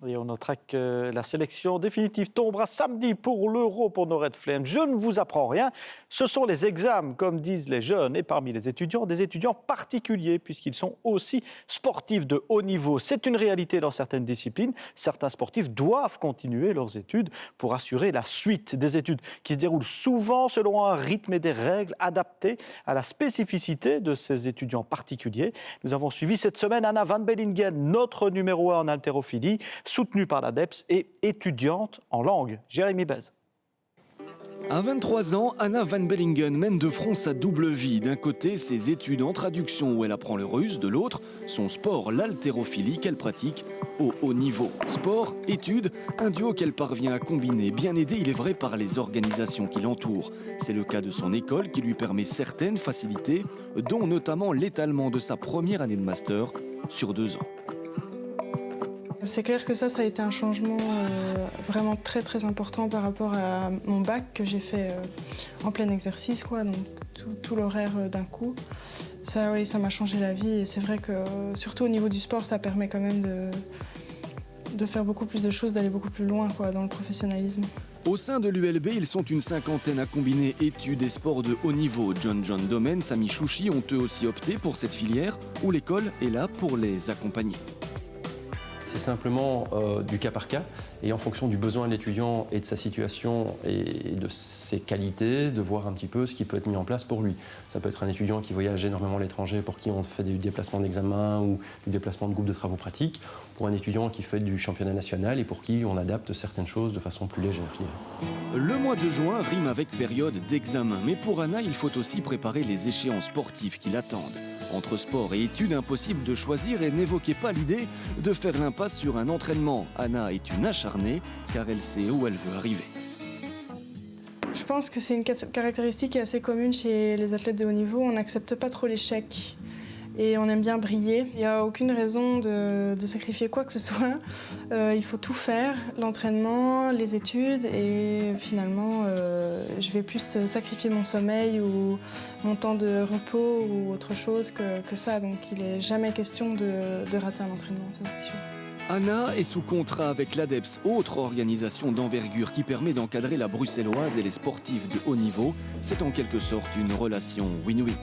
Et on notera que la sélection définitive tombera samedi pour l'Euro pour nos Red Flames. Je ne vous apprends rien, ce sont les examens, comme disent les jeunes, et parmi les étudiants, des étudiants particuliers, puisqu'ils sont aussi sportifs de haut niveau. C'est une réalité dans certaines disciplines. Certains sportifs doivent continuer leurs études pour assurer la suite des études qui se déroulent souvent selon un rythme et des règles adaptées à la spécificité de ces étudiants particuliers. Nous avons suivi cette semaine Anna Van Bellingen, notre numéro 1 en haltérophilie, soutenue par l'ADEPS et étudiante en langue. Jérémy Bez. À 23 ans, Anna Van Bellingen mène de front sa double vie. D'un côté, ses études en traduction où elle apprend le russe. De l'autre, son sport, l'haltérophilie qu'elle pratique au haut niveau. Sport, études, un duo qu'elle parvient à combiner. Bien aidée, il est vrai, par les organisations qui l'entourent. C'est le cas de son école qui lui permet certaines facilités, dont notamment l'étalement de sa première année de master sur 2 ans. C'est clair que ça a été un changement vraiment très important par rapport à mon bac que j'ai fait en plein exercice, quoi, donc tout l'horaire d'un coup. Ça, oui, ça m'a changé la vie et c'est vrai que surtout au niveau du sport, ça permet quand même de faire beaucoup plus de choses, d'aller beaucoup plus loin, quoi, dans le professionnalisme. Au sein de l'ULB, ils sont une cinquantaine à combiner études et sports de haut niveau. John Domen, Sami Chouchi ont eux aussi opté pour cette filière où l'école est là pour les accompagner. C'est simplement du cas par cas et en fonction du besoin de l'étudiant et de sa situation et de ses qualités, de voir un petit peu ce qui peut être mis en place pour lui. Ça peut être un étudiant qui voyage énormément à l'étranger pour qui on fait des déplacements d'examen ou du déplacement de groupe de travaux pratiques, pour un étudiant qui fait du championnat national et pour qui on adapte certaines choses de façon plus légère. Le mois de juin rime avec période d'examen, mais pour Anna, il faut aussi préparer les échéances sportives qui l'attendent. Entre sport et études, impossible de choisir et n'évoquez pas l'idée de faire l'impasse sur un entraînement. Anna est une acharnée car elle sait où elle veut arriver. Je pense que c'est une caractéristique qui est assez commune chez les athlètes de haut niveau. On n'accepte pas trop l'échec et on aime bien briller. Il n'y a aucune raison de sacrifier quoi que ce soit. Il faut tout faire, l'entraînement, les études et finalement je vais plus sacrifier mon sommeil ou mon temps de repos ou autre chose que ça. Donc il n'est jamais question de rater un entraînement, ça c'est sûr. Anna est sous contrat avec l'ADEPS, autre organisation d'envergure qui permet d'encadrer la bruxelloise et les sportifs de haut niveau. C'est en quelque sorte une relation win-win.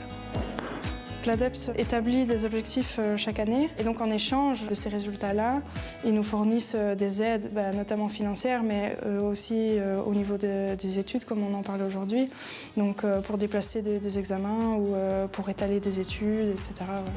L'ADEPS établit des objectifs chaque année et donc en échange de ces résultats-là, ils nous fournissent des aides, notamment financières, mais aussi au niveau des études, comme on en parle aujourd'hui, donc pour déplacer des examens ou pour étaler des études, etc. Ouais.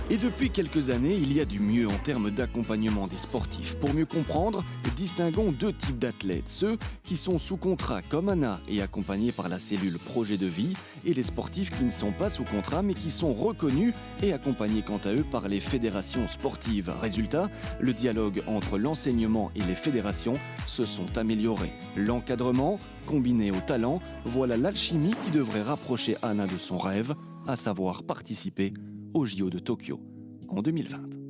Et depuis quelques années, il y a du mieux en termes d'accompagnement des sportifs. Pour mieux comprendre, distinguons 2 types d'athlètes. Ceux qui sont sous contrat comme Anna et accompagnés par la cellule projet de vie, et les sportifs qui ne sont pas sous contrat mais qui sont reconnus et accompagnés quant à eux par les fédérations sportives. Résultat, le dialogue entre l'enseignement et les fédérations se sont améliorés. L'encadrement, combiné au talent, voilà l'alchimie qui devrait rapprocher Anna de son rêve, à savoir participer au JO de Tokyo en 2020.